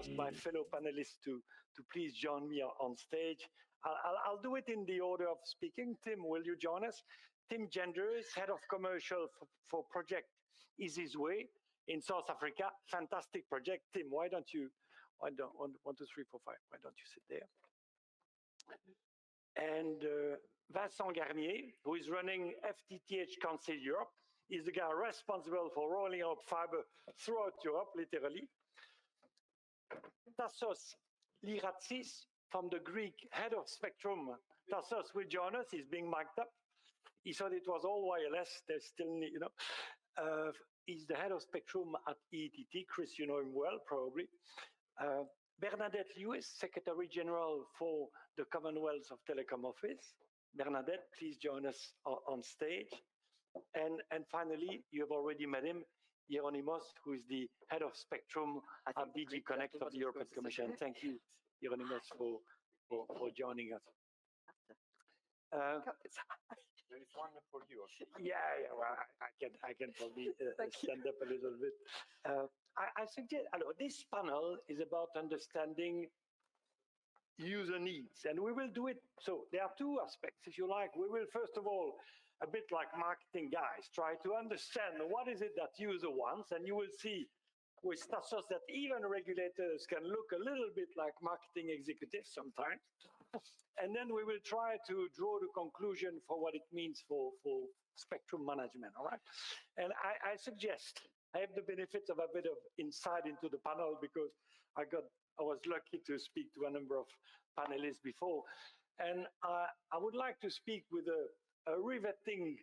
ask my fellow panelists to please join me on stage. I'll do it in the order of speaking. Tim, will you join us? Tim Genders, Head of Commercial for Project Easy's Way in South Africa. Fantastic project. Tim, why don't you, 1, 2, 3, 4, 5, why don't you sit there? And Vincent Garnier, who is running FTTH Council Europe, is the guy responsible for rolling out fiber throughout Europe, literally. Tassos Liratsis, from the Greek Head of Spectrum. Tassos will join us. He's being mic'd up. He thought it was all wireless. There's still, you know. He's the Head of Spectrum at EETT. Chris, you know him well, probably. Bernadette Lewis, Secretary General for the Commonwealth of Telecom Office. Bernadette, please join us on stage. And finally, you have already met him, Hieronymus, who is the Head of Spectrum at DG Connect of the European Commission. Thank you, Hieronymus, for joining us. There is one for you. Yeah, well, I can probably stand up a little bit. I suggest, this panel is about understanding user needs, and we will do it. So there are two aspects, if you like. We will, first of all, a bit like marketing guys, try to understand what is it that user wants, and you will see with Tassos that even regulators can look a little bit like marketing executives sometimes. And then we will try to draw the conclusion for what it means for spectrum management, all right? And I suggest, I have the benefits of a bit of insight into the panel because I was lucky to speak to a number of panelists before. And I would like to speak with a riveting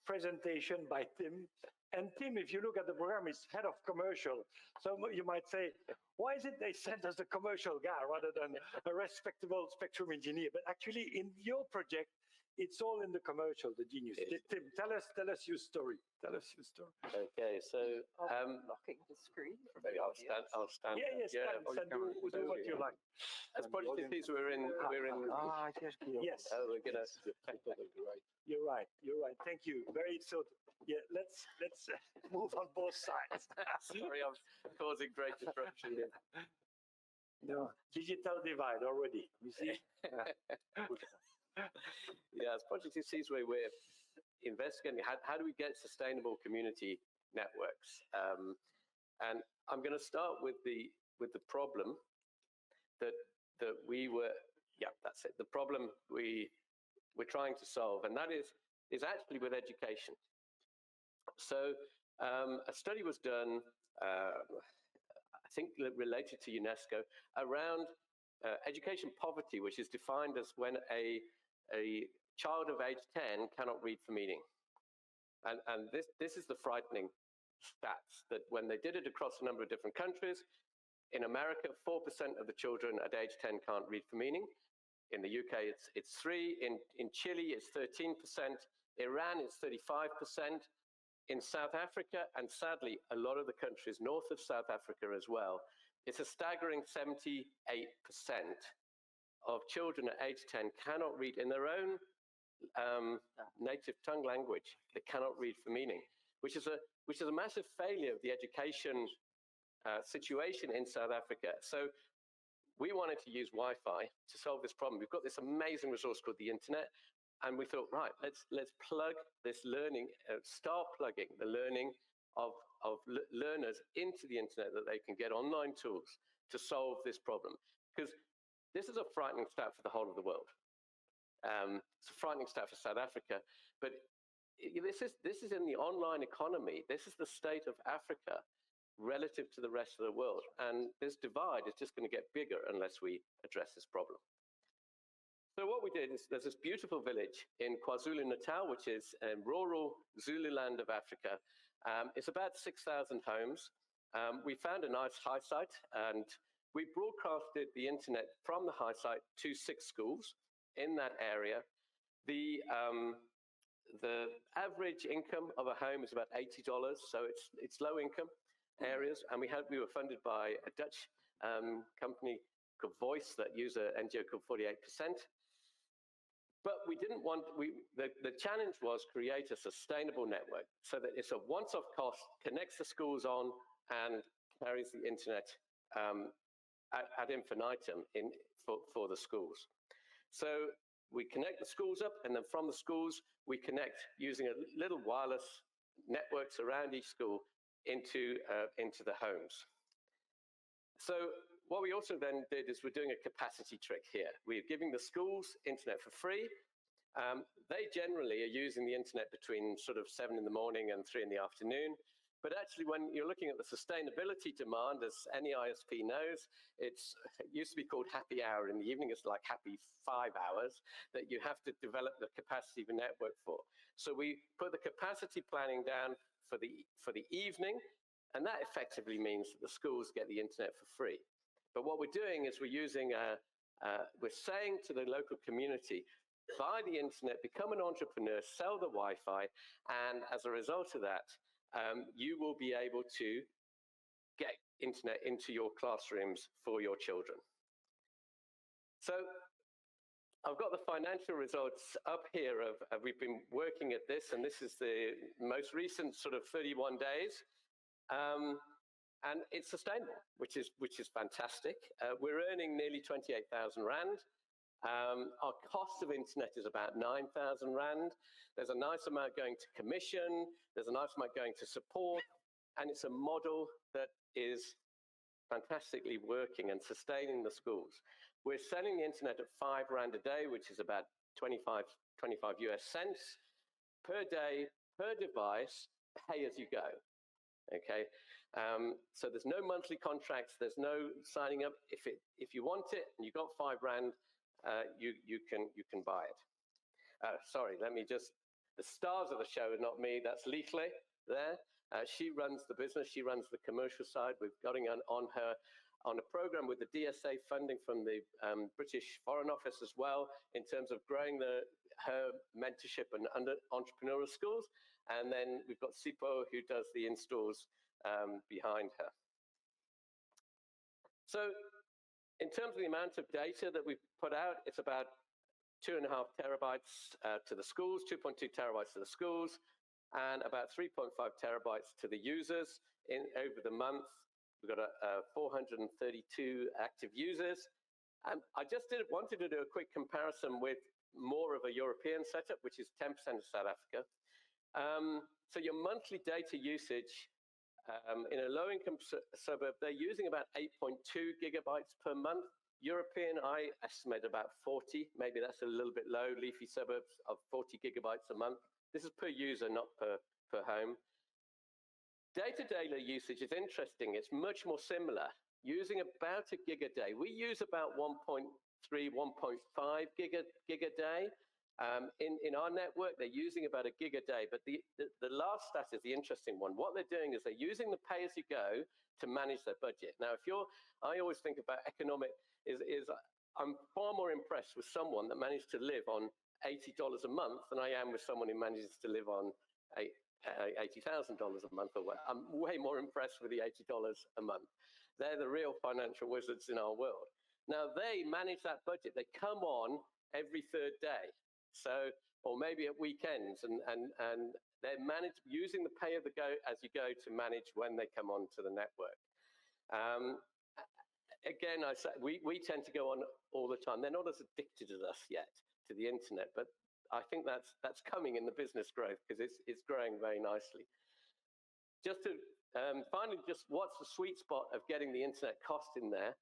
presentation by Tim. And Tim, if you look at the program, is Head of Commercial. So you might say, why is it they sent us a commercial guy rather than a respectable spectrum engineer? But actually, in your project, it's all in the commercial, the genius. Tim, tell us your story. Tell us your story. Okay, so blocking the screen. maybe I'll stand. Yeah, stand, do what you like. As Project Easy, we're in. Yes. Oh, we're gonna. You're right. Thank you. Very so. Yeah, let's move on both sides. Sorry, I'm causing great disruption here. No, digital divide already. You see. Yeah, as Project Easy's way, we're investigating how do we get sustainable community networks, and I'm going to start with the problem that we were. Yeah, that's it. The problem we're trying to solve, and that is actually with education. So a study was done, I think related to UNESCO, around education poverty, which is defined as when a child of age 10 cannot read for meaning. And this is the frightening stats, that when they did it across a number of different countries, in America, 4% of the children at age 10 can't read for meaning. In the UK, it's 3%. In Chile, it's 13%. Iran, it's 35%. In South Africa, and sadly, a lot of the countries north of South Africa as well, it's a staggering 78% of children at age 10 cannot read in their own native tongue language. They cannot read for meaning, which is a massive failure of the education situation in South Africa. So we wanted to use Wi-Fi to solve this problem. We've got this amazing resource called the internet. And we thought, right, let's plug this learning, start plugging the learning of learners into the internet, that they can get online tools to solve this problem. Because this is a frightening stat for the whole of the world. It's a frightening stat for South Africa, but this is in the online economy. This is the state of Africa relative to the rest of the world. And this divide is just going to get bigger unless we address this problem. So what we did is, there's this beautiful village in KwaZulu-Natal, which is rural Zululand of Africa. It's about 6,000 homes. We found a nice high site, and we broadcasted the internet from the high site to 6 schools in that area. The average income of a home is about $80, so it's low income areas, and we were funded by a Dutch company called Voice that use an NGO called 48%. But we didn't want, the challenge was create a sustainable network so that it's a once-off cost, connects the schools on, and carries the internet ad infinitum for the schools. So we connect the schools up, and then from the schools, we connect using a little wireless networks around each school into the homes. So what we also then did is we're doing a capacity trick here. We're giving the schools internet for free. They generally are using the internet between sort of 7 in the morning and 3 in the afternoon. But actually, when you're looking at the sustainability demand, as any ISP knows, it used to be called happy hour in the evening. It's like happy 5 hours that you have to develop the capacity of a network for. So we put the capacity planning down for the evening, and that effectively means that the schools get the internet for free. But what we're doing is we're saying to the local community, buy the internet, become an entrepreneur, sell the Wi-Fi, and as a result of that, you will be able to get internet into your classrooms for your children. So I've got the financial results up here of we've been working at this, and this is the most recent sort of 31 days. And it's sustainable, which is fantastic. We're earning nearly 28,000 Rand. Our cost of internet is about 9,000 Rand. There's a nice amount going to commission. There's a nice amount going to support. And it's a model that is fantastically working and sustaining the schools. We're selling the internet at 5 Rand a day, which is about 25 US cents per day, per device, pay as you go. Okay, so there's no monthly contracts. There's no signing up. If you want it and you got 5 Rand, you can buy it. Sorry, the stars of the show are not me. That's Leafley there. She runs the business. She runs the commercial side. We've got on a program with the DSA funding from the British Foreign Office as well, in terms of growing her mentorship and entrepreneurial schools. And then we've got Sipo, who does the installs behind her. So in terms of the amount of data that we've put out, it's about 2.5 terabytes to the schools, 2.2 terabytes to the schools, and about 3.5 terabytes to the users over the month. We've got 432 active users. And I just wanted to do a quick comparison with more of a European setup, which is 10% of South Africa. So your monthly data usage in a low-income suburb, they're using about 8.2 gigabytes per month. European, I estimate about 40. Maybe that's a little bit low. Leafy suburbs of 40 gigabytes a month. This is per user, not per home. Data daily usage is interesting. It's much more similar, using about a gig a day. We use about 1.3, 1.5 gig a day. In our network, they're using about a gig a day, but the last stat is the interesting one. What they're doing is they're using the pay-as-you-go to manage their budget. Now, I always think about economic, I'm far more impressed with someone that managed to live on $80 a month than I am with someone who manages to live on $80,000 a month. I'm way more impressed with the $80 a month. They're the real financial wizards in our world. Now, they manage that budget. They come on every third day. So, or maybe at weekends, and they're using the pay as you go to manage when they come onto the network. Again, I say we tend to go on all the time. They're not as addicted as us yet to the internet, but I think that's coming in the business growth, because it's growing very nicely. Just to finally, just what's the sweet spot of getting the internet cost in there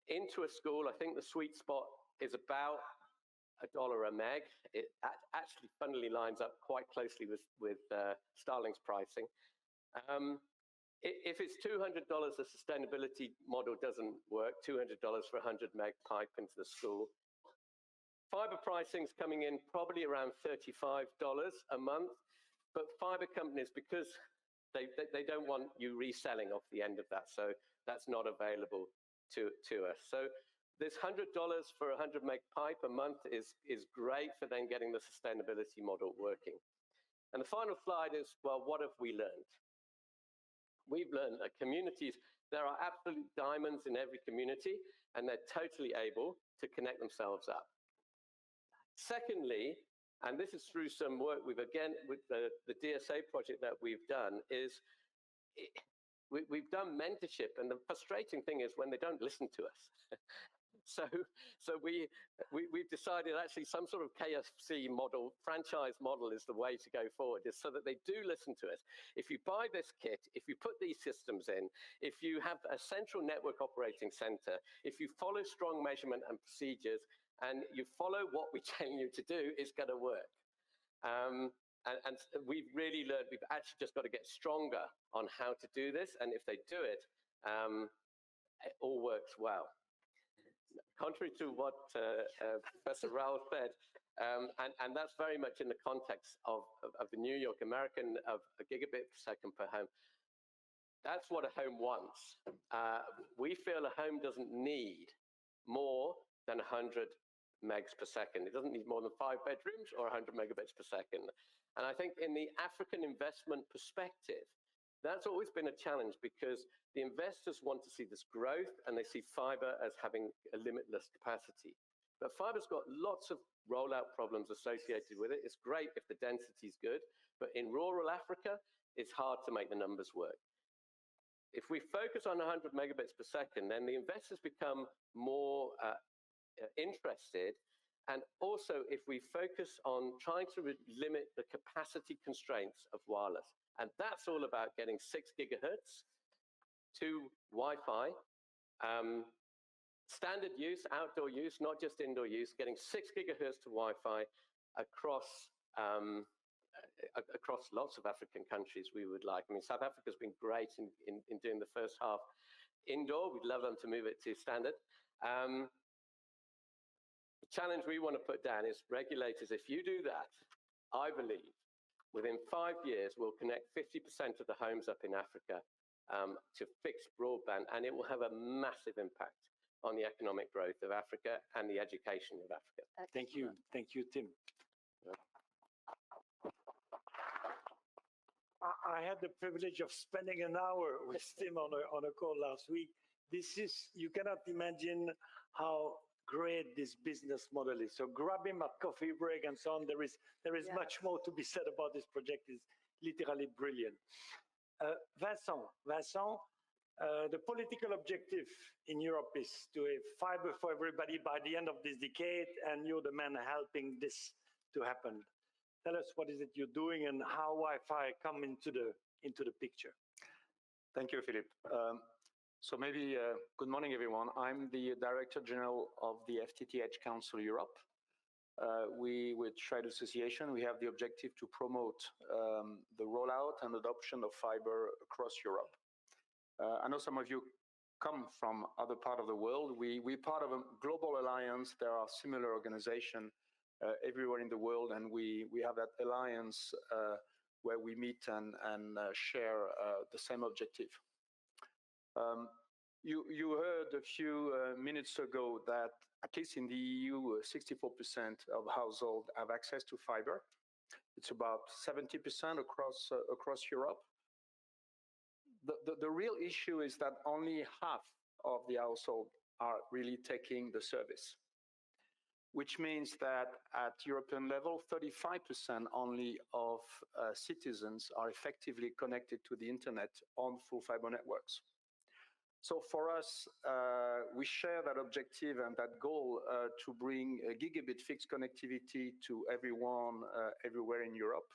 into a school? I think the sweet spot is about $1 a meg. It actually funnily lines up quite closely with Starlink's pricing. If it's $200, the sustainability model doesn't work. $200 for 100 meg pipe into the school. Fiber pricing is coming in probably around $35 a month, but fiber companies, because they don't want you reselling off the end of that, so that's not available to us. So this $100 for 100 meg pipe a month is great for then getting the sustainability model working. And the final slide is, well, what have we learned? We've learned that communities, there are absolute diamonds in every community, and they're totally able to connect themselves up. Secondly, and this is through some work with the DSA project that we've done, is we've done mentorship, and the frustrating thing is when they don't listen to us. So we've decided actually some sort of KFC model, franchise model is the way to go forward, is so that they do listen to us. If you buy this kit, if you put these systems in, if you have a central network operating center, if you follow strong measurement and procedures, and you follow what we tell you to do, it's going to work. And we've really learned, we've actually just got to get stronger on how to do this. And if they do it, it all works well. Contrary to what Professor Raoul said, and that's very much in the context of the New York American of a gigabit per second per home. That's what a home wants. We feel a home doesn't need more than 100 megs per second. It doesn't need more than 5 bedrooms or 100 megabits per second. And I think in the African investment perspective, that's always been a challenge, because the investors want to see this growth and they see fiber as having a limitless capacity. But fiber's got lots of rollout problems associated with it. It's great if the density is good, but in rural Africa, it's hard to make the numbers work. If we focus on 100 megabits per second, then the investors become more interested. And also, if we focus on trying to limit the capacity constraints of wireless, and that's all about getting 6 gigahertz to Wi-Fi, standard use, outdoor use, not just indoor use, getting 6 gigahertz to Wi-Fi across across lots of African countries we would like. I mean, South Africa's been great in doing the first half indoor. We'd love them to move it to standard. The challenge we want to put down is regulators, if you do that, I believe within 5 years, we'll connect 50% of the homes up in Africa to fixed broadband, and it will have a massive impact on the economic growth of Africa and the education of Africa. Thank you. Thank you, Tim. I had the privilege of spending an hour with Tim on a call last week. You cannot imagine how great this business model is. So grab him at coffee break and so on. There is much more to be said about this project. It's literally brilliant. Vincent, the political objective in Europe is to have fiber for everybody by the end of this decade, and you're the man helping this to happen. Tell us, what is it you're doing and how Wi-Fi come into the picture? Thank you, Philippe. So maybe, good morning, everyone. I'm the Director General of the FTTH Council Europe. We, with Trade Association, we have the objective to promote the rollout and adoption of fiber across Europe. I know some of you come from other part of the world. We're part of a global alliance. There are similar organizations everywhere in the world, and we have that alliance where we meet and share the same objective. You heard a few minutes ago that at least in the EU, 64% of households have access to fiber. It's about 70% across Europe. The real issue is that only half of the households are really taking the service, which means that at European level, 35% only of citizens are effectively connected to the internet on full fiber networks. So for us, we share that objective and that goal to bring a gigabit fixed connectivity to everyone, everywhere in Europe.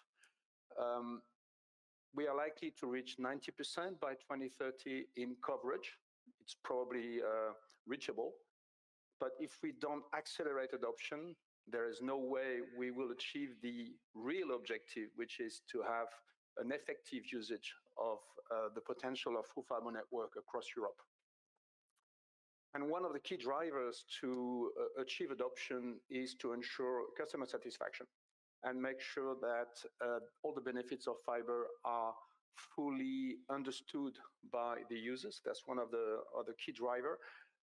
We are likely to reach 90% by 2030 in coverage. It's probably reachable. But if we don't accelerate adoption, there is no way we will achieve the real objective, which is to have an effective usage of the potential of full fiber network across Europe. And one of the key drivers to achieve adoption is to ensure customer satisfaction and make sure that all the benefits of fiber are fully understood by the users. That's one of the other key drivers.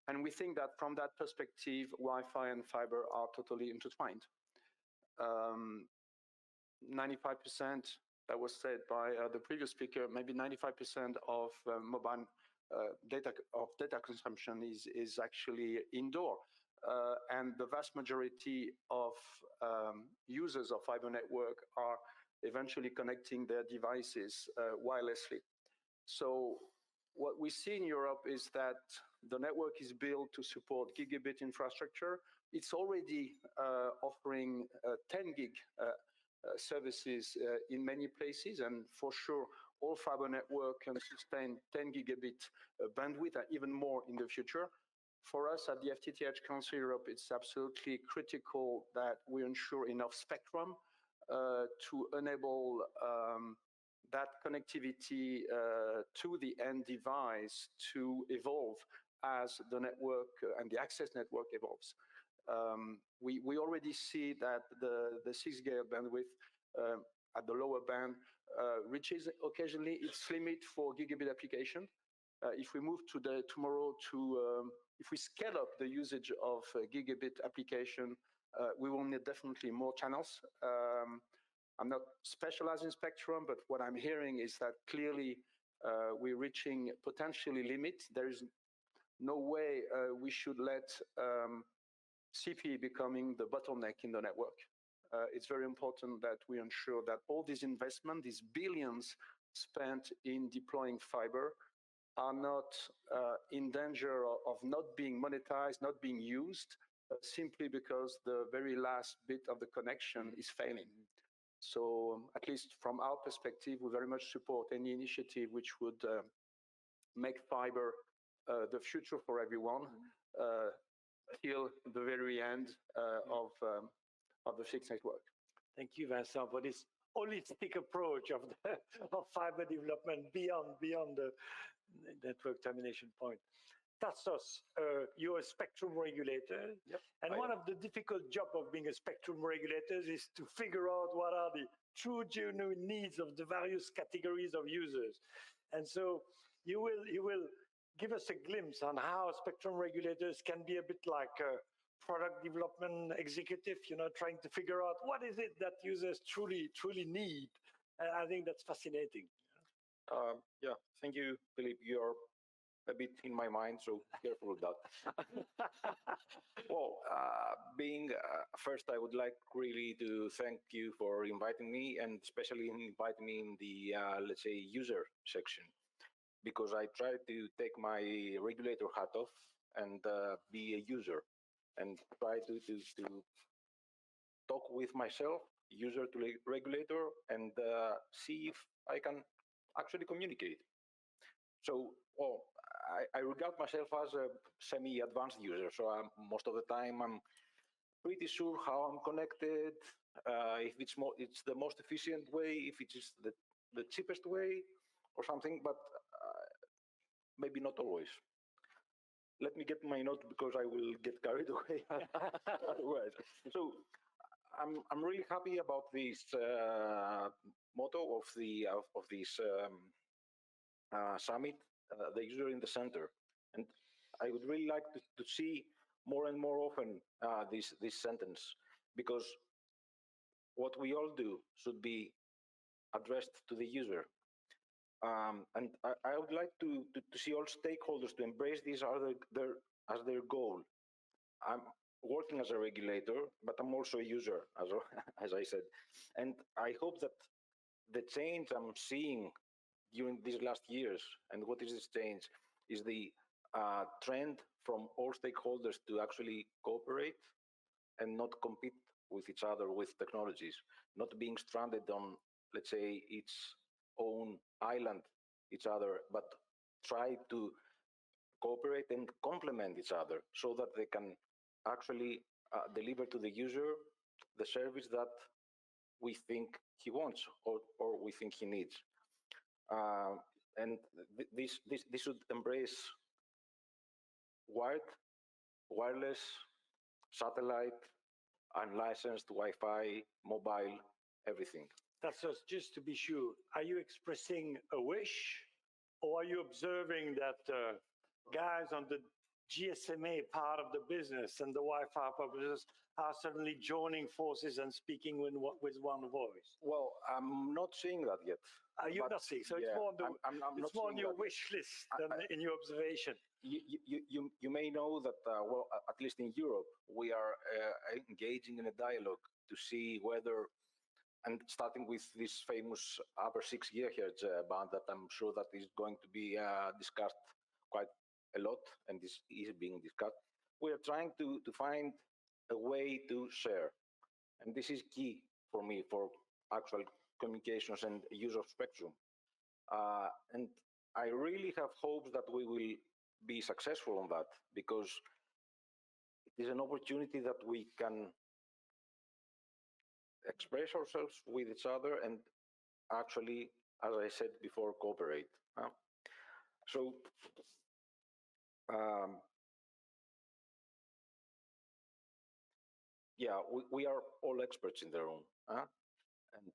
And we think that from that perspective, Wi-Fi and fiber are totally intertwined. 95%, that was said by the previous speaker, maybe 95% of mobile data consumption is actually indoor. And the vast majority of users of fiber network are eventually connecting their devices wirelessly. So what we see in Europe is that the network is built to support gigabit infrastructure. It's already offering 10 gig services in many places, and for sure, all fiber network can sustain 10 gigabit bandwidth and even more in the future. For us at the FTTH Council Europe, it's absolutely critical that we ensure enough spectrum to enable that connectivity to the end device to evolve as the network and the access network evolves. We already see that the 6 gig bandwidth at the lower band reaches occasionally its limit for gigabit application. If we move to tomorrow to if we scale up the usage of gigabit application, we will need definitely more channels. I'm not specialized in spectrum, but what I'm hearing is that clearly we're reaching potentially limits. There is no way we should let CPE becoming the bottleneck in the network. It's very important that we ensure that all these investment, these billions spent in deploying fiber, are not in danger of not being monetized, not being used, simply because the very last bit of the connection is failing. So at least from our perspective, we very much support any initiative which would make fiber the future for everyone till the very end of the fixed network. Thank you, Vincent, for this holistic approach of fiber development beyond the network termination point. Tassos, you're a spectrum regulator. Yep, and one of the difficult jobs of being a spectrum regulator is to figure out what are the true genuine needs of the various categories of users. And so you will give us a glimpse on how spectrum regulators can be a bit like a product development executive, trying to figure out what is it that users truly need. And I think that's fascinating. Yeah, thank you, Philippe. You're a bit in my mind, so careful with that. Well, first, I would like really to thank you for inviting me, and especially inviting me in the, let's say, user section, because I try to take my regulator hat off and be a user, and try to talk with myself, user to regulator, and see if I can actually communicate. So, well, I regard myself as a semi-advanced user. So most of the time, I'm pretty sure how I'm connected, if it's the most efficient way, if it is the cheapest way or something, but maybe not always. Let me get my note because I will get carried away otherwise. So I'm really happy about this motto of this summit, the user in the center, and I would really like to see more and more often this sentence, because what we all do should be addressed to the user. And I would like to see all stakeholders to embrace this as their goal. I'm working as a regulator, but I'm also a user, as I said. And I hope that the change I'm seeing during these last years, and what is this change, is the trend from all stakeholders to actually cooperate and not compete with each other with technologies, not being stranded on, let's say, its own island, each other, but try to cooperate and complement each other so that they can actually deliver to the user the service that we think he wants or we think he needs. And this should embrace wired, wireless, satellite, unlicensed Wi-Fi, mobile, everything. That's just to be sure. Are you expressing a wish, or are you observing that guys on the GSMA part of the business and the Wi-Fi publishers are suddenly joining forces and speaking with one voice? Well, I'm not seeing that yet. You're not seeing, so yeah, it's more on, it's more on your wish list than in your observation. You may know that, well, at least in Europe, we are engaging in a dialogue to see whether and starting with this famous upper 6 gigahertz band that I'm sure that is going to be discussed quite a lot and is being discussed, we are trying to find a way to share. And this is key for me for actual communications and use of spectrum. And I really have hopes that we will be successful on that, because it is an opportunity that we can express ourselves with each other and actually, as I said before, cooperate. So yeah, we are all experts in the room, and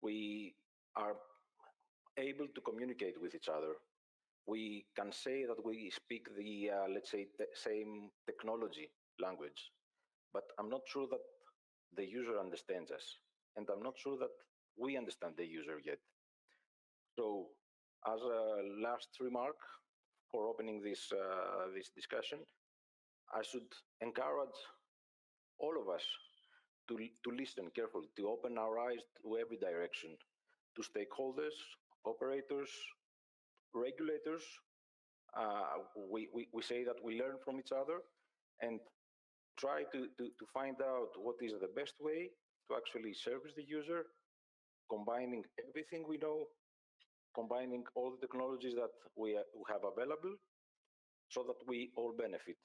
we are able to communicate with each other. We can say that we speak the, let's say, the same technology language, but I'm not sure that the user understands us, and I'm not sure that we understand the user yet. So, as a last remark for opening this discussion, I should encourage all of us to listen carefully, to open our eyes to every direction, to stakeholders, operators, regulators. We say that we learn from each other and try to find out what is the best way to actually service the user, combining everything we know, combining all the technologies that we have available, so that we all benefit.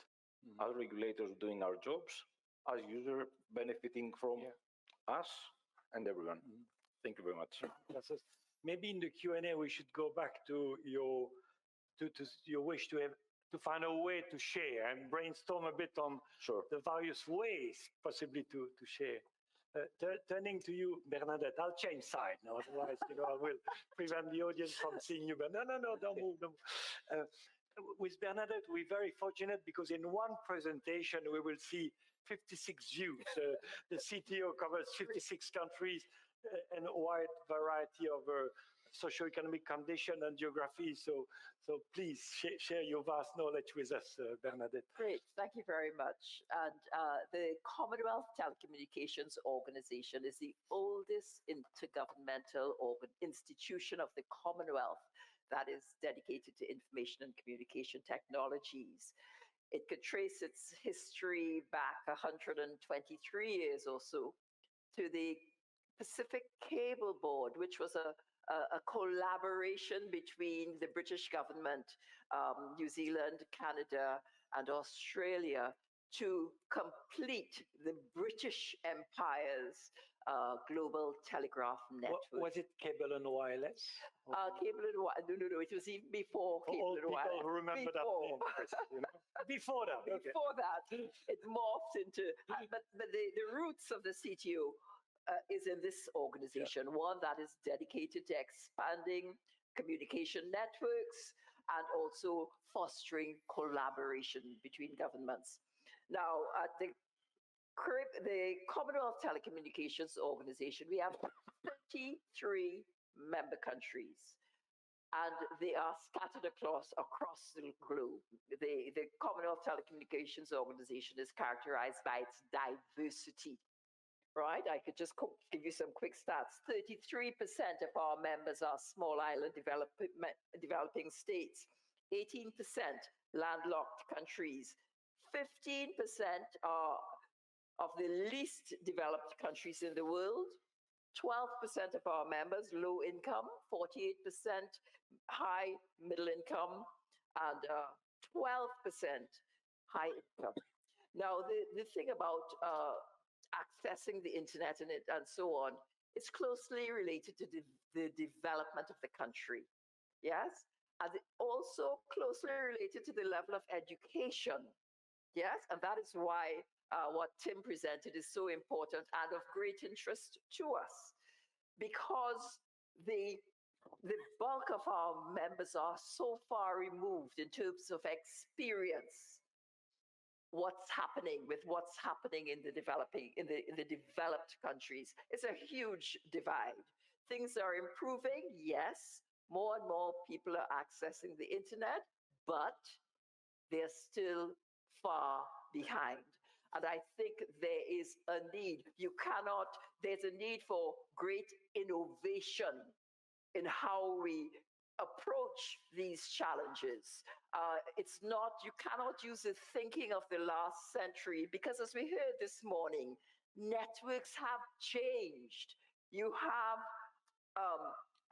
As regulators doing our jobs, as user benefiting from us and everyone. Thank you very much. Maybe in the Q&A we should go back to your wish to find a way to share and brainstorm a bit on the various ways possibly to share. Turning to you, Bernadette, I'll change side now, otherwise, I will prevent the audience from seeing you. But no, don't move. With Bernadette, we're very fortunate because in one presentation we will see 56 views. The CTO covers 56 countries and a wide variety of socioeconomic condition and geography. So please share your vast knowledge with us, Bernadette. Great, thank you very much. And the Commonwealth Telecommunications Organization is the oldest intergovernmental institution of the Commonwealth that is dedicated to information and communication technologies. It could trace its history back 123 years or so to the Pacific Cable Board, which was a collaboration between the British government, New Zealand, Canada, and Australia to complete the British Empire's global telegraph network. Was it cable and wireless? Cable and wireless. No, it was even before cable and wireless. People who remember that name, Before that. Okay. Before that, it morphed into, but the roots of the CTO is in this organization, one that is dedicated to expanding communication networks and also fostering collaboration between governments. Now, at the Commonwealth Telecommunications Organization, we have 33 member countries, and they are scattered across the globe. The Commonwealth Telecommunications Organization is characterized by its diversity. Right, I could just give you some quick stats. 33% of our members are small island developing states, 18% landlocked countries, 15% are of the least developed countries in the world, 12% of our members low income, 48% high middle income, and 12% high income. Now, the thing about accessing the internet and so on, it's closely related to the development of the country. Yes? And also closely related to the level of education. Yes? And that is why what Tim presented is so important and of great interest to us, because the bulk of our members are so far removed in terms of experience what's happening in the developed countries. It's a huge divide. Things are improving, yes. More and more people are accessing the internet, but they're still far behind. And I think there is a need. You cannot there's a need for great innovation in how we approach these challenges. It's not, you cannot use the thinking of the last century, because as we heard this morning, networks have changed. You have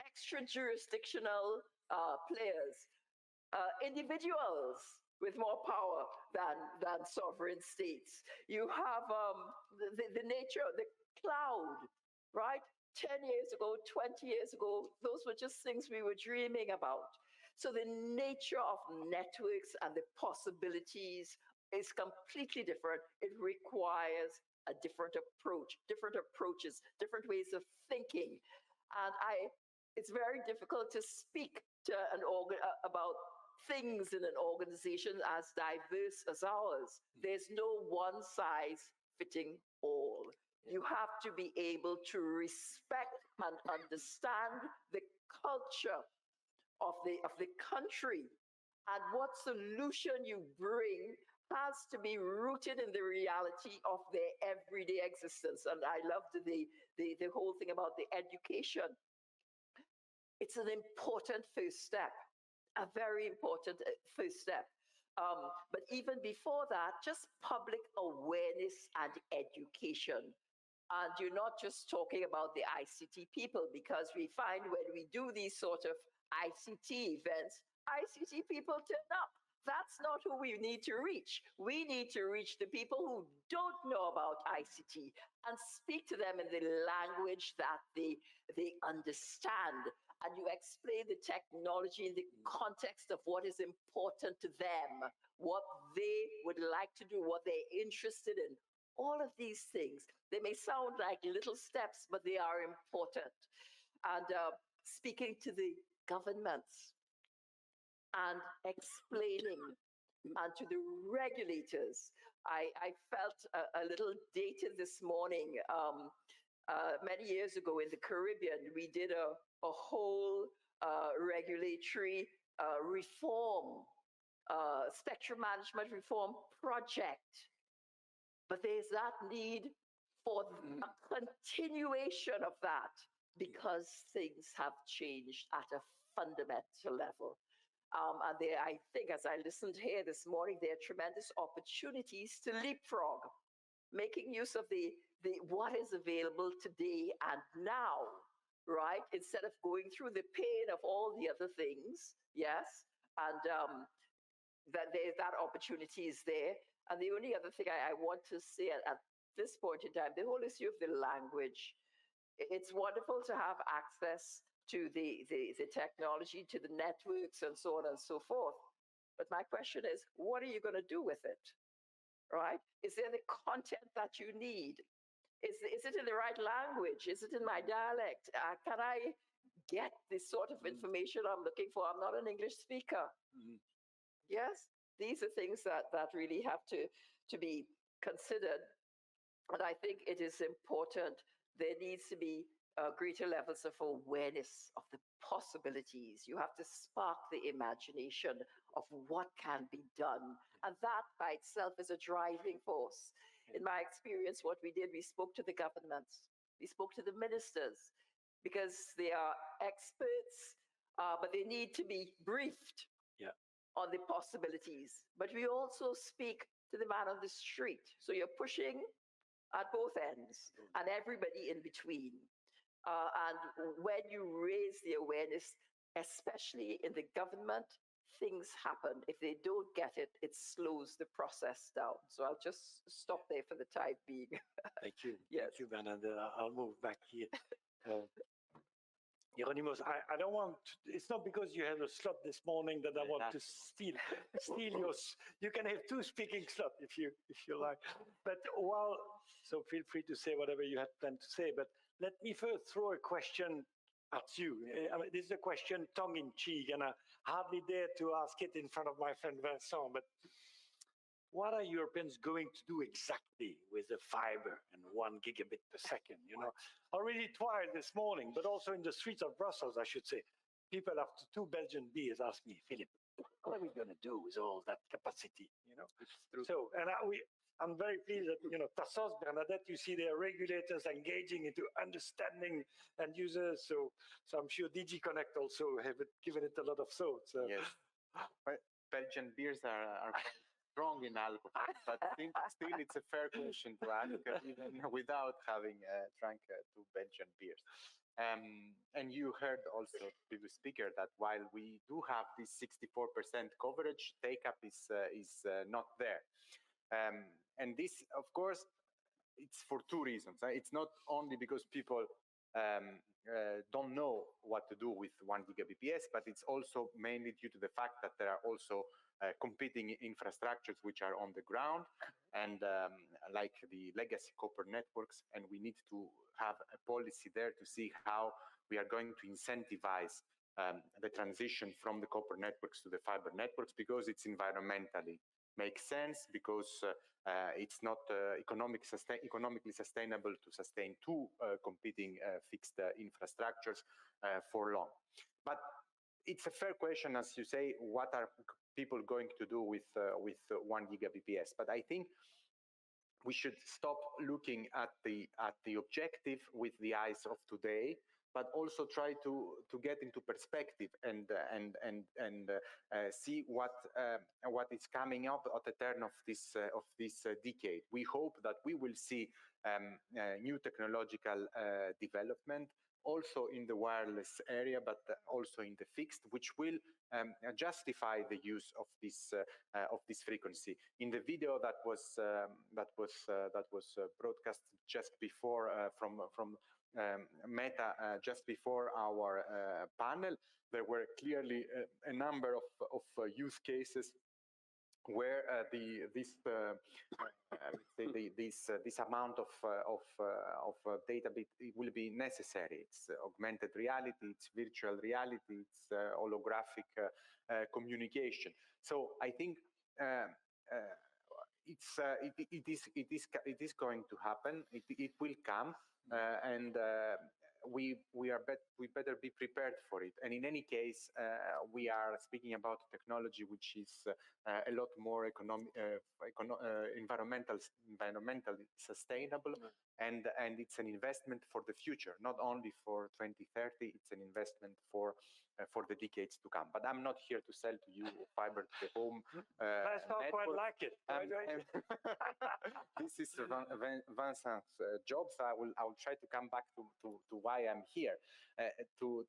extra jurisdictional players, individuals with more power than sovereign states. You have the nature of the cloud, right? 10 years ago, 20 years ago, those were just things we were dreaming about. So the nature of networks and the possibilities is completely different. It requires a different approach, different approaches, different ways of thinking. And it's very difficult to speak to about things in an organization as diverse as ours. There's no one size fitting all. You have to be able to respect and understand the culture of the country, and what solution you bring has to be rooted in the reality of their everyday existence. And I loved the whole thing about the education. It's an important first step, a very important first step. But even before that, just public awareness and education. And you're not just talking about the ICT people, because we find when we do these sort of ICT events, ICT people turn up. That's not who we need to reach. We need to reach the people who don't know about ICT and speak to them in the language that they understand. And you explain the technology in the context of what is important to them, what they would like to do, what they're interested in. All of these things, they may sound like little steps, but they are important. And speaking to the governments and explaining and to the regulators, I felt a little dated this morning. Many years ago in the Caribbean, we did a whole regulatory reform, spectrum management reform project. But there's that need for a continuation of that, because things have changed at a fundamental level. And there, I think, as I listened here this morning, there are tremendous opportunities to leapfrog, making use of the what is available today and now, right? Instead of going through the pain of all the other things, yes, and that opportunity is there. And the only other thing I want to say at this point in time, the whole issue of the language. It's wonderful to have access to the technology, to the networks, and so on and so forth. But my question is, what are you going to do with it? Right? Is there the content that you need? Is it in the right language? Is it in my dialect? Can I get this sort of information I'm looking for? I'm not an English speaker. Yes, these are things that really have to be considered. And I think it is important. There needs to be greater levels of awareness of the possibilities. You have to spark the imagination of what can be done. And that by itself is a driving force. In my experience, what we did, we spoke to the governments, we spoke to the ministers, because they are experts, but they need to be briefed on the possibilities. But we also speak to the man on the street. So you're pushing at both ends and everybody in between. And when you raise the awareness, especially in the government, things happen. If they don't get it, it slows the process down. So I'll just stop there for the time being. Thank you. Yes. Thank you, Ben. And I'll move back here. Hieronymus, I don't want to, it's not because you have a slot this morning that I want to steal your, you can have two speaking slots if you like. But so feel free to say whatever you had planned to say, but let me first throw a question at you. I mean, this is a question tongue in cheek, and I hardly dare to ask it in front of my friend Vincent, but what are Europeans going to do exactly with the fiber and 1 gigabit per second? Already tried this morning, but also in the streets of Brussels, I should say. People after 2 Belgian beers ask me, Philip, what are we going to do with all that capacity? It's true. So, and I'm very pleased that, Tassos, Bernadette, you see there are regulators engaging into understanding end users. So I'm sure DG Connect also have given it a lot of thought. So. Yes. But Belgian beers are strong in alcohol, but still it's a fair question to ask, even without having drunk two Belgian beers. And you heard also the previous speaker that while we do have this 64% coverage, take-up is not there. And this, of course, it's for two reasons. It's not only because people don't know what to do with 1 gigabps, but it's also mainly due to the fact that there are also competing infrastructures which are on the ground, and like the legacy copper networks, and we need to have a policy there to see how we are going to incentivize the transition from the copper networks to the fiber networks, because it's environmentally makes sense, because it's not economically sustainable to sustain two competing fixed infrastructures for long. But it's a fair question, as you say, what are people going to do with 1 gigabps? But I think we should stop looking at the objective with the eyes of today, but also try to get into perspective and see what is coming up at the turn of this decade. We hope that we will see new technological development, also in the wireless area, but also in the fixed, which will justify the use of this frequency. In the video that was broadcast just before from Meta just before our panel, there were clearly a number of use cases where this amount of data will be necessary. It's augmented reality, it's virtual reality, it's holographic communication. So I think it is going to happen. It will come, and we better be prepared for it. And in any case, we are speaking about technology which is a lot more environmentally sustainable, and it's an investment for the future, not only for 2030. It's an investment for the decades to come. But I'm not here to sell to you fiber to the home. That's not quite like it. This is Vincent's job, so I will try to come back to why I'm here, to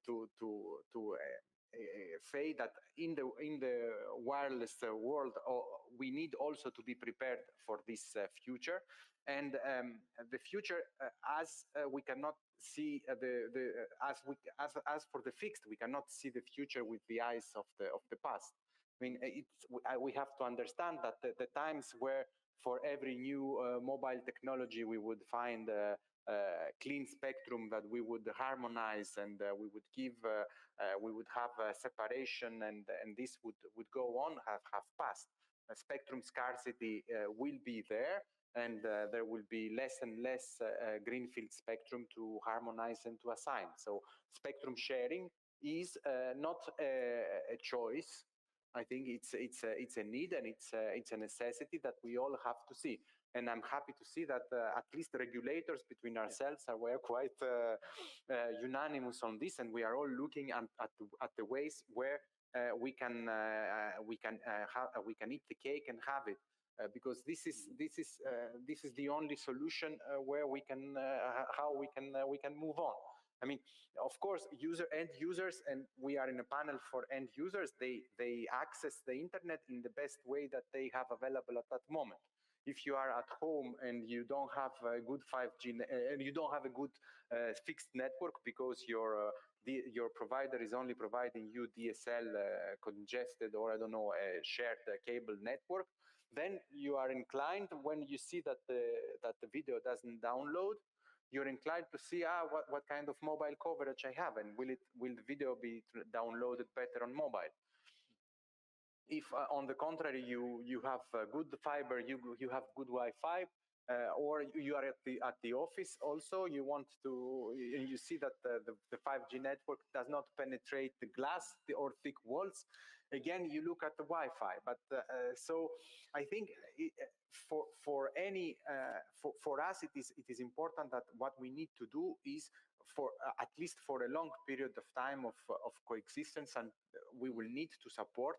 say that in the wireless world, we need also to be prepared for this future. And the future, as we cannot see as for the fixed, we cannot see the future with the eyes of the past. I mean, we have to understand that the times where for every new mobile technology we would find clean spectrum that we would harmonize, and we would give, we would have a separation, and this would go on, have passed. Spectrum scarcity will be there, and there will be less and less greenfield spectrum to harmonize and to assign. So spectrum sharing is not a choice. I think it's a need, and it's a necessity that we all have to see. And I'm happy to see that at least regulators between ourselves are quite unanimous on this, and we are all looking at the ways where we can eat the cake and have it, because this is the only solution where we can how we can move on. I mean, of course, end users, and we are in a panel for end users, they access the internet in the best way that they have available at that moment. If you are at home and you don't have a good 5G and you don't have a good fixed network because your provider is only providing you DSL congested, or I don't know, a shared cable network, then you are inclined, when you see that the video doesn't download, you're inclined to see what kind of mobile coverage I have, and will the video be downloaded better on mobile? If on the contrary you have good fiber, you have good Wi-Fi, or you are at the office also, you want to, you see that the 5G network does not penetrate the glass or thick walls. Again, you look at the Wi-Fi. But so I think for us, it is important that what we need to do is for at least for a long period of time of coexistence, and we will need to support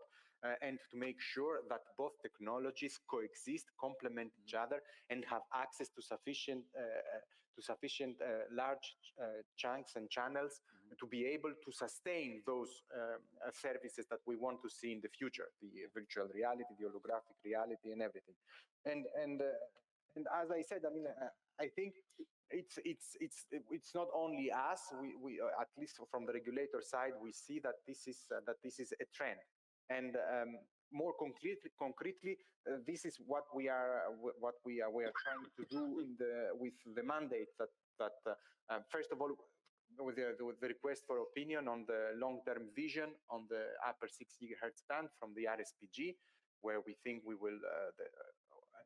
and to make sure that both technologies coexist, complement each other, and have access to sufficient large chunks and channels to be able to sustain those services that we want to see in the future, the virtual reality, the holographic reality, and everything. And as I said, I mean, I think it's not only us. We at least from the regulator side, we see that this is a trend. And more concretely, this is what we are trying to do with the mandate that first of all, with the request for opinion on the long-term vision on the upper 6 GHz band from the RSPG, where we think we will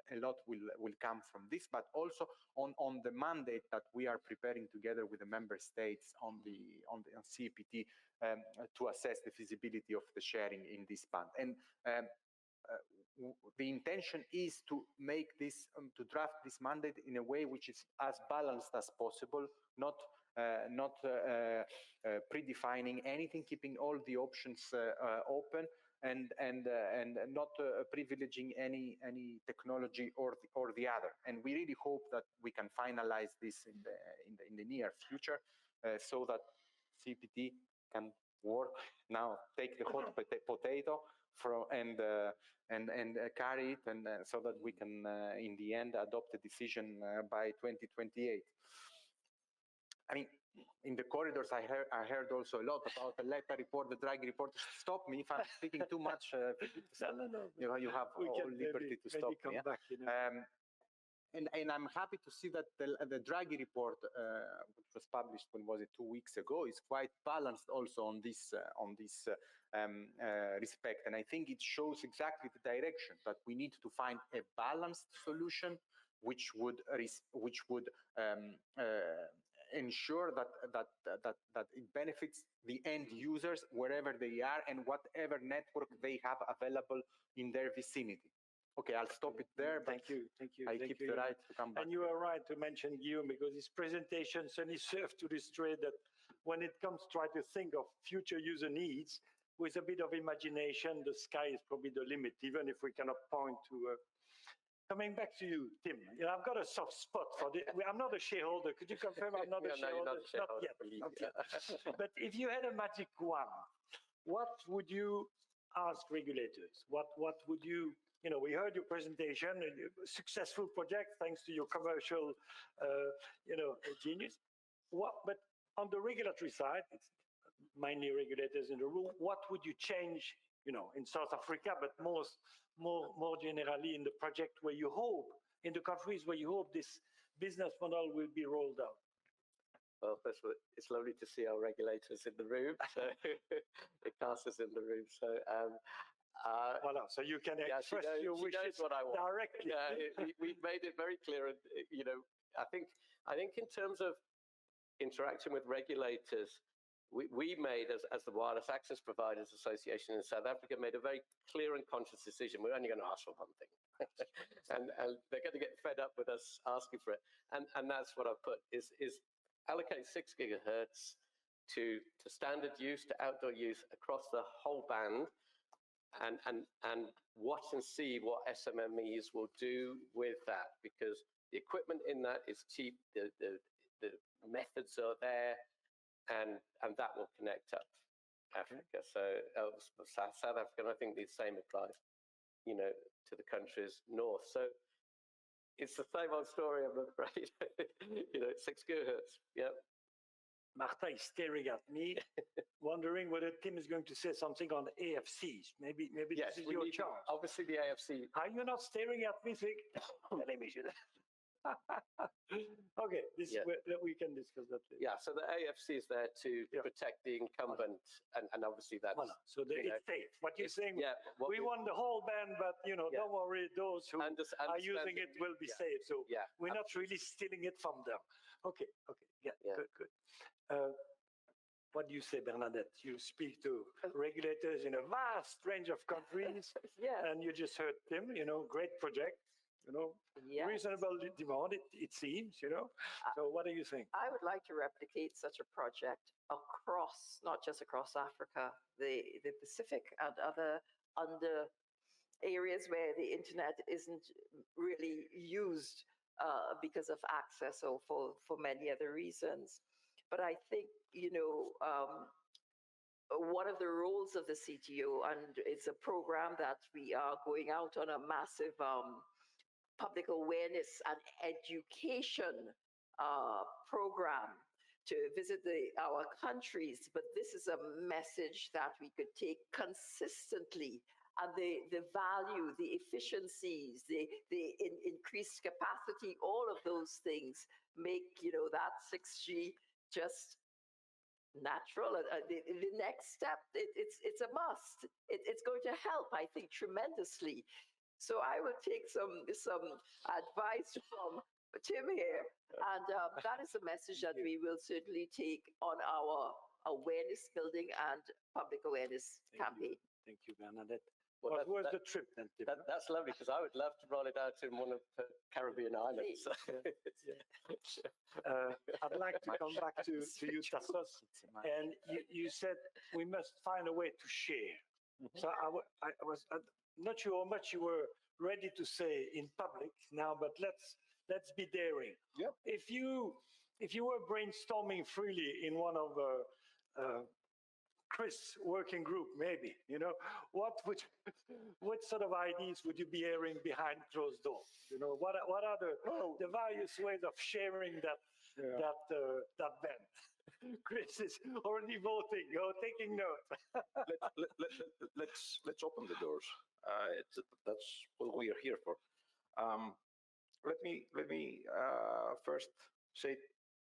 a lot will come from this, but also on the mandate that we are preparing together with the member states on CEPT to assess the feasibility of the sharing in this band. And the intention is to make this, to draft this mandate in a way which is as balanced as possible, not predefining anything, keeping all the options open, and not privileging any technology or the other. And we really hope that we can finalize this in the near future, so that CPT can work now, take the hot potato and carry it, and so that we can in the end adopt a decision by 2028. I mean, in the corridors, I heard also a lot about the LETA report, the Draghi report. Stop me if I'm speaking too much. No. You have all liberty to stop me. Yeah? Back, you know. And I'm happy to see that the Draghi report, which was published, when was it, 2 weeks ago, is quite balanced also on this respect. And I think it shows exactly the direction that we need to find a balanced solution, which would ensure that it benefits the end users wherever they are and whatever network they have available in their vicinity. Okay, I'll stop it there. Thank you. I keep the right to come back. And you are right to mention Guillaume, because his presentation certainly served to illustrate that when it comes to try to think of future user needs, with a bit of imagination, the sky is probably the limit, even if we cannot point to. Coming back to you, Tim, I've got a soft spot for this. I'm not a shareholder. Could you confirm I'm not a shareholder? Not yet. Not yet. But if you had a magic wand, what would you ask regulators? What would you, we heard your presentation, a successful project thanks to your commercial, genius. But on the regulatory side, it's mainly regulators in the room, what would you change, in South Africa, but more generally in the project where you hope, in the countries where you hope this business model will be rolled out? Well, first of all, it's lovely to see our regulators in the room. So it casts us in the room. So voilà, so you can express your wishes what I want. directly. We've made it very clear. And, I think in terms of interacting with regulators, we made, as the Wireless Access Providers Association in South Africa, made a very clear and conscious decision. We're only going to ask for one thing. and they're going to get fed up with us asking for it. And that's what I've put, is allocate 6 gigahertz to standard use, to outdoor use across the whole band, and watch and see what SMMEs will do with that, because the equipment in that is cheap, the methods are there, and that will connect up Africa. So South Africa, and I think the same applies, to the countries north. So it's the same old story, I'm afraid. 6 gigahertz. Yeah. Marta is staring at me, wondering whether Tim is going to say something on AFCs. Maybe Yes, this is your chance. Obviously, the AFC. Are you not staring at me? Saying, let me shoot. Okay, this Yeah. we can discuss that later. Yeah, so the AFC is there to Yeah. protect the incumbent, and obviously that's, Voilà. So you know, it's safe. What you're saying, yeah, what we want the whole ban, but Yeah. don't worry, those who are using it will be yeah. safe. So Yeah, we're not really stealing it from them. Okay, yeah, Yeah. good. What do you say, Bernadette? You speak to regulators in a vast range of countries, Yes. and you just heard Tim, great project, Yes. reasonable demand, it seems, So what do you think? I would like to replicate such a project across, not just across Africa, the Pacific and other under areas where the internet isn't really used because of access or for many other reasons. But I think, one of the roles of the CTO, and it's a program that we are going out on a massive public awareness and education program to visit our countries, but this is a message that we could take consistently, and the value, the efficiencies, the increased capacity, all of those things make that 6G just natural. The next step, it's a must. It's going to help, I think, tremendously. So I would take some advice from Tim here, and that is a message that we will certainly take on our awareness building and public awareness campaign. Thank you, Bernadette. Well, What was the trip then, Tim? that's lovely, because I would love to roll it out in one of the Caribbean islands. I'd like to come back to you, Tassos. And you said we must find a way to share. So I was not sure how much you were ready to say in public now, but let's be daring. Yep. If you were brainstorming freely in one of Chris' working group, maybe, what sort of ideas would you be airing behind closed doors? What are the various ways of sharing that band? Chris is already voting or taking notes. Let's open the doors. That's what we are here for. Let me first say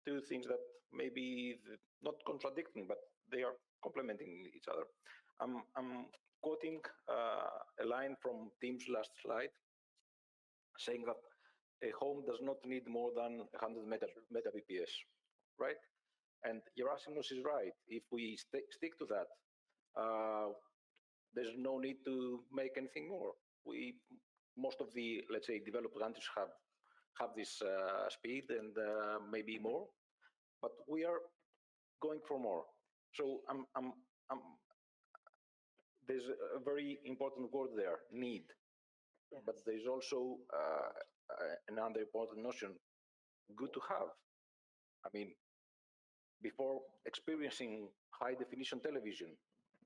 two things that may be not contradicting, but they are complementing each other. I'm quoting a line from Tim's last slide, saying that a home does not need more than 100 megabps, right? And Gerasimos is right. If we stick to that, there's no need to make anything more. Most of the, let's say, developed countries have this speed and maybe more, but we are going for more. So there's a very important word there, need. Yes. But there's also another important notion, good to have. I mean, before experiencing high definition television,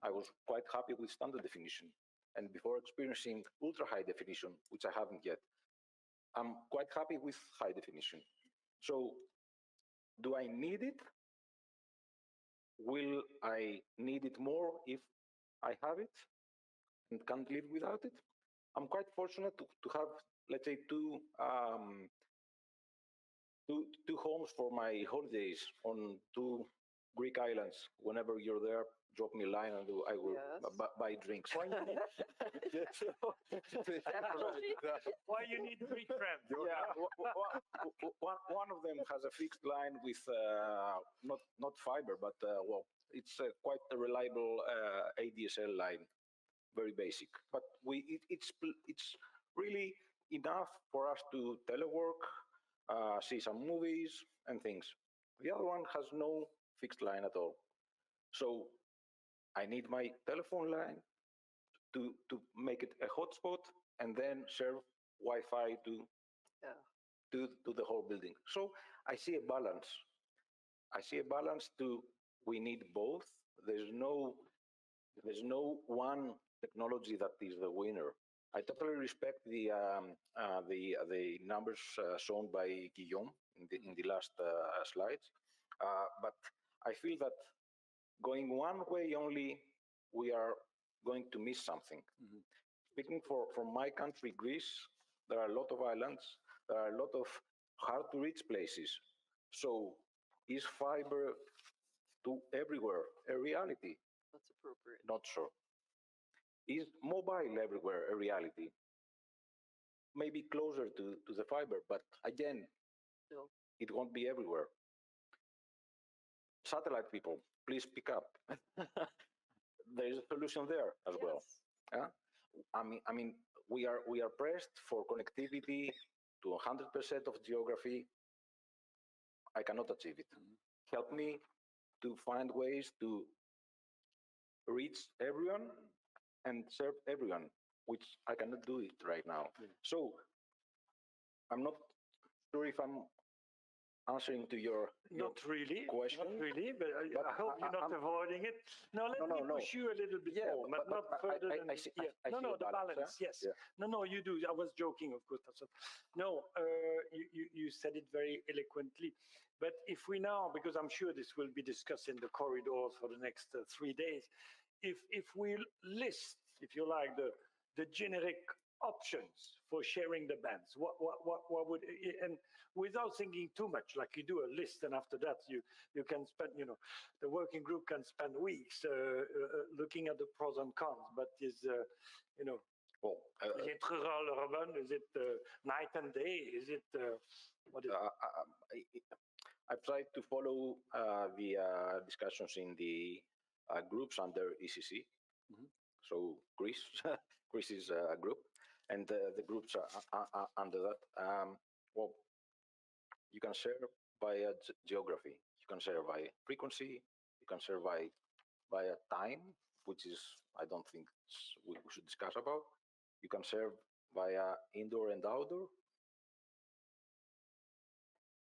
I was quite happy with standard definition. And before experiencing ultra high definition, which I haven't yet, I'm quite happy with high definition. So do I need it? Will I need it more if I have it and can't live without it? I'm quite fortunate to have, let's say, two homes for my holidays on two Greek islands. Whenever you're there, drop me a line and I will buy drinks. Why you need Greek friends? Yeah, one of them has a fixed line with not fiber, but well, it's quite a reliable ADSL line, very basic. But it's really enough for us to telework, see some movies and things. The other one has no fixed line at all. So I need my telephone line to make it a hotspot and then serve Wi-Fi to the whole building. So I see a balance. We need both. There's no one technology that is the winner. I totally respect the numbers shown by Guillaume in the last slides, but I feel that going one way only, we are going to miss something. Mm-hmm. Speaking from my country, Greece, there are a lot of islands, there are a lot of hard to reach places. So is fiber to everywhere a reality? That's appropriate. Not sure. Is mobile everywhere a reality? Maybe closer to the fiber, but again, No. it won't be everywhere. Satellite people, please pick up. There is a solution there as well. Yes. Yeah? I mean, we are pressed for connectivity to 100% of geography. I cannot achieve it. Help me to find ways to reach everyone and serve everyone, which I cannot do it right now. So I'm not sure if I'm answering to your Not really, question. not really, but But I hope you're not I'm- avoiding it. Now let me push you a little bit Yeah, more, but not further than. I see, I No, see no, a the balance, yeah? yes. Yeah. No, you do. I was joking, of course. No, you said it very eloquently. But if we now, because I'm sure this will be discussed in the corridors for the next 3 days, if we list, if you like, the generic options for sharing the bands, what would, and without thinking too much, like you do a list, and after that you can spend, the working group can spend weeks looking at the pros and cons, but is Well, is it rural, urban? Is it night and day? Is it what is I've tried to follow the discussions in the groups under ECC. So Greece, Greece is a group, and the groups are under that. Well, you can share by geography. You can share by frequency. You can share by a time, which is I don't think we should discuss about. You can share via indoor and outdoor.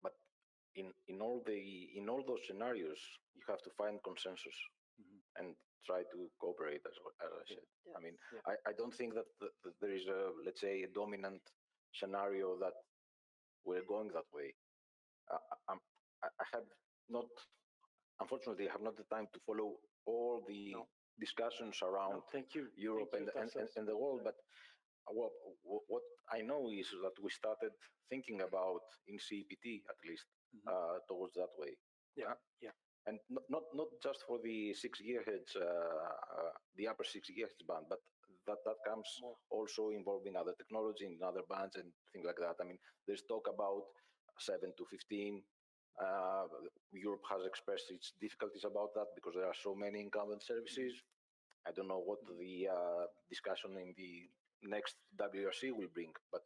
But in all those scenarios, you have to find consensus and try to cooperate, as I said. Yes. I mean, I don't think that there is a, let's say, a dominant scenario that we're going that way. I have not, unfortunately, I have not the time to follow all the discussions around thank you. Europe Thank you, and the world, but what I know is that we started thinking about in CEPT at least towards that way. Yeah. And not just for the 6 gigahertz, the upper 6 gigahertz band, but that comes also involving other technology in other bands and things like that. I mean, there's talk about 7 to 15. Europe has expressed its difficulties about that because there are so many incumbent services. I don't know what the discussion in the next WRC will bring, but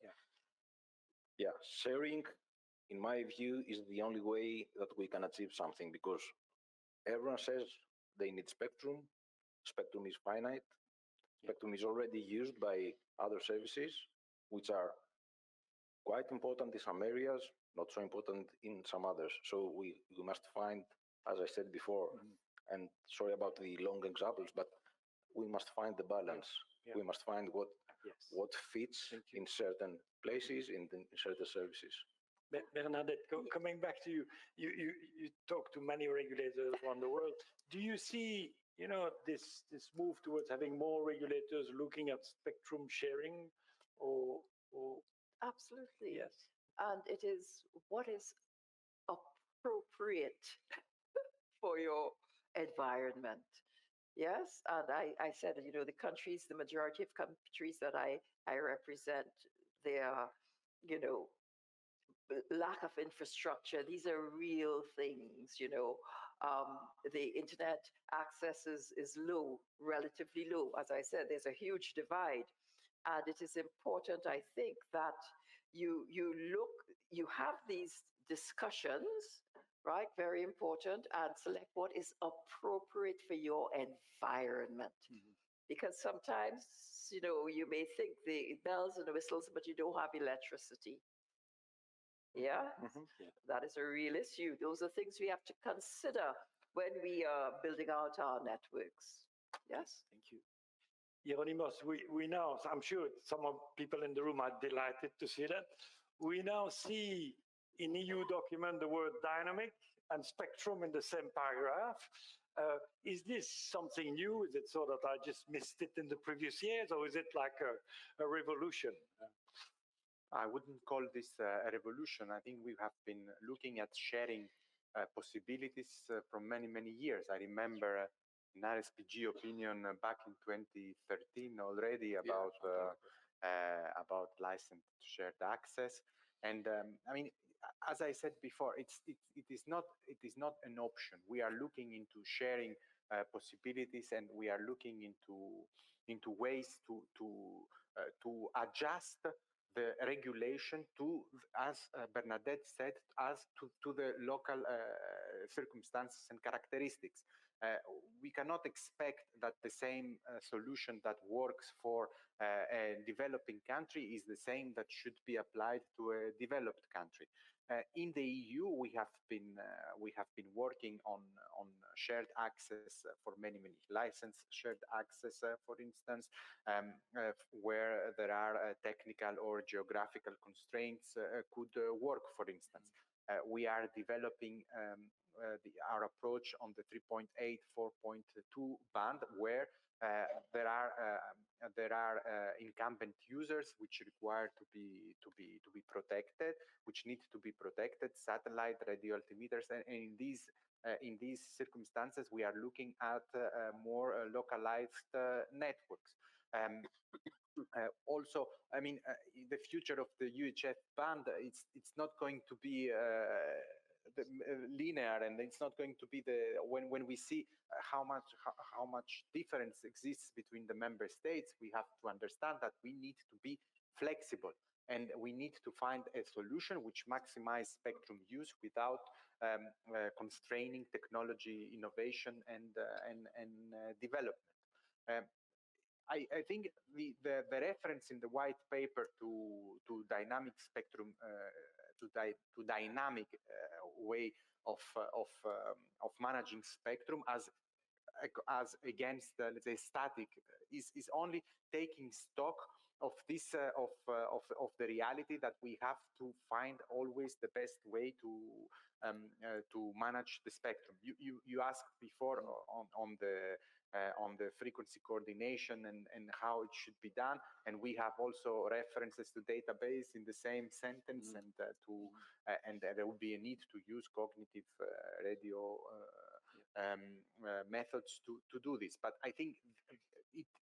yeah, sharing, in my view, is the only way that we can achieve something, because everyone says they need spectrum. Spectrum is finite. Spectrum is already used by other services, which are quite important in some areas, not so important in some others. So we must find, as I said before, and sorry about the long examples, but we must find the balance. We must find what fits in certain places, in certain services. Bernadette, coming back to you, you talk to many regulators around the world. Do you see, this move towards having more regulators looking at spectrum sharing, or Absolutely. yes? And it is what is appropriate for your environment. Yes, and I said, the countries, the majority of countries that I represent, they are, lack of infrastructure. These are real things, the internet access is low, relatively low. As I said, there's a huge divide. And it is important, I think, that you have these discussions, right? Very important, and select what is appropriate for your environment. Because sometimes, you may think the bells and the whistles, but you don't have electricity. Yeah, that is a real issue. Those are things we have to consider when we are building out our networks. Yes. Thank you. Hieronymus, we now, I'm sure some of people in the room are delighted to see that. We now see in EU document the word dynamic and spectrum in the same paragraph. Is this something new? Is it so that I just missed it in the previous years, or is it like a revolution? I wouldn't call this a revolution. I think we have been looking at sharing possibilities from many, many years. I remember an RSPG opinion back in 2013 already about licensed shared access. And I mean, as I said before, it is not an option. We are looking into sharing possibilities, and we are looking into ways to adjust the regulation to, as Bernadette said, to the local circumstances and characteristics. We cannot expect that the same solution that works for a developing country is the same that should be applied to a developed country. In the EU, we have been working on shared access for many licensed shared access, for instance, where there are technical or geographical constraints could work. For instance, we are developing our approach on the 3.8, 4.2 band, where there are incumbent users which require to be protected, which need to be protected, satellite radio altimeters, and in these circumstances we are looking at more localized networks. Also, I mean, the future of the UHF band, it's not going to be linear, and it's not going to be when we see how much difference exists between the member states. We have to understand that we need to be flexible, and we need to find a solution which maximizes spectrum use without constraining technology innovation and development. I think the reference in the white paper to dynamic spectrum, to dynamic way of managing spectrum as against let's say static is only taking stock of this of the reality that we have to find always the best way to manage the spectrum. You asked before on the frequency coordination and how it should be done, and we have also references to database in the same sentence, and and there will be a need to use cognitive radio methods to do this. But I think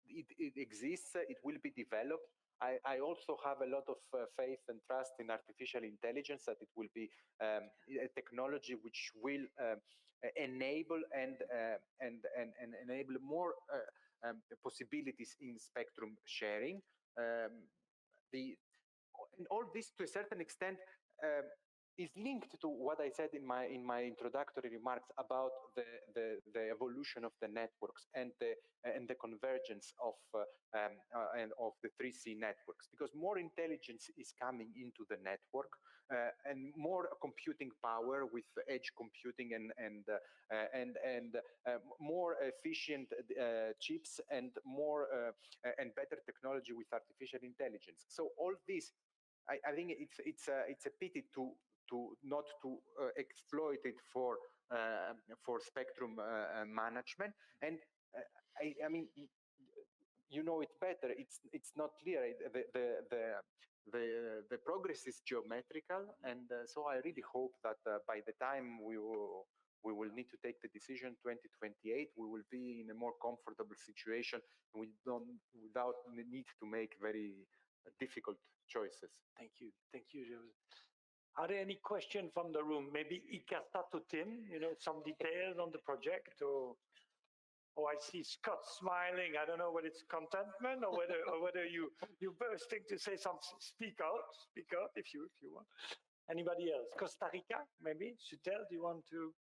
it exists, it will be developed. I also have a lot of faith and trust in artificial intelligence, that it will be a technology which will enable and enable more possibilities in spectrum sharing. And all this, to a certain extent, is linked to what I said in my introductory remarks about the evolution of the networks and the convergence of the 3C networks, because more intelligence is coming into the network, and more computing power with edge computing and more efficient chips and more and better technology with artificial intelligence. So all this, I think it's a pity to not to exploit it for spectrum management. And I mean, you know it better. It's not clear. The progress is geometrical, and so I really hope that by the time we will need to take the decision 2028, we will be in a more comfortable situation. Without the need to make very difficult choices. Thank you, Joseph. Are there any questions from the room? Maybe Icasta to Tim, some details on the project, or I see Scott smiling. I don't know whether it's contentment or whether you bursting to say something. Speak out if you want. Anybody else? Costa Rica, maybe? Sutel, do you want to?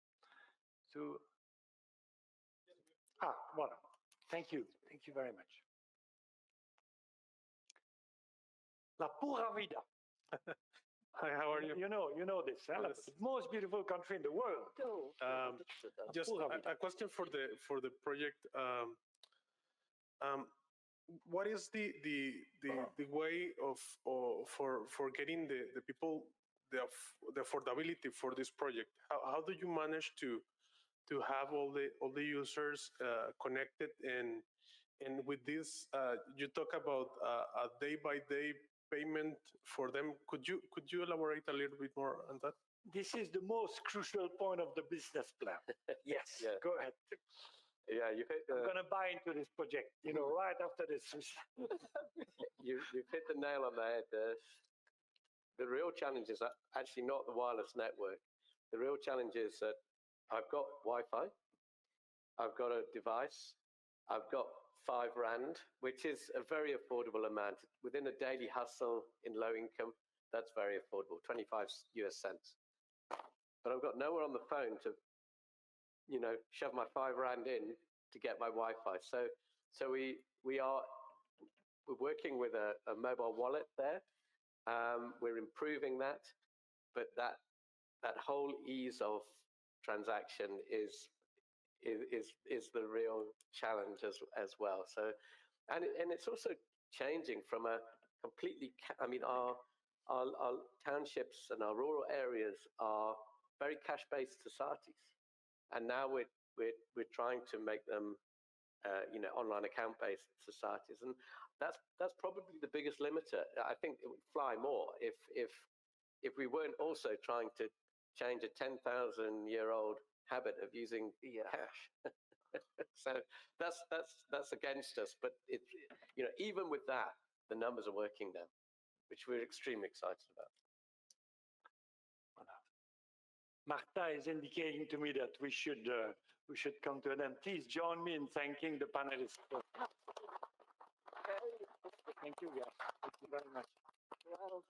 Voilà. Thank you very much. La pura vida. Hi, how are you? You know this, huh? Yes. The most beautiful country in the world. Just a question for the project. What is the way of for getting the people the affordability for this project? How do you manage to have all the users connected, and with this you talk about a day by day payment for them. Could you elaborate a little bit more on that? This is the most crucial point of the business plan. Yes, Yeah. go ahead. Yeah, you hit I'm the, going to buy into this project, right after this. you've hit the nail on the head. The real challenge is actually not the wireless network. The real challenge is that I've got Wi-Fi, I've got a device, I've got 5 Rand, which is a very affordable amount. Within a daily hustle in low income, that's very affordable, 25 US cents. But I've got nowhere on the phone to, shove my 5 Rand in to get my Wi-Fi. So we're working with a mobile wallet there. We're improving that, but that whole ease of transaction is the real challenge as well. So, and it's also changing from a completely. Our townships and our rural areas are very cash-based societies, and now we're trying to make them, online account-based societies, and that's probably the biggest limiter. I think it would fly more if we weren't also trying to change a 10,000-year-old habit of using cash. So that's against us. But even with that, the numbers are working now, which we're extremely excited about. Marta is indicating to me that we should come to an end. Please join me in thanking the panelists. Thank you, guys. Thank you very much. Well,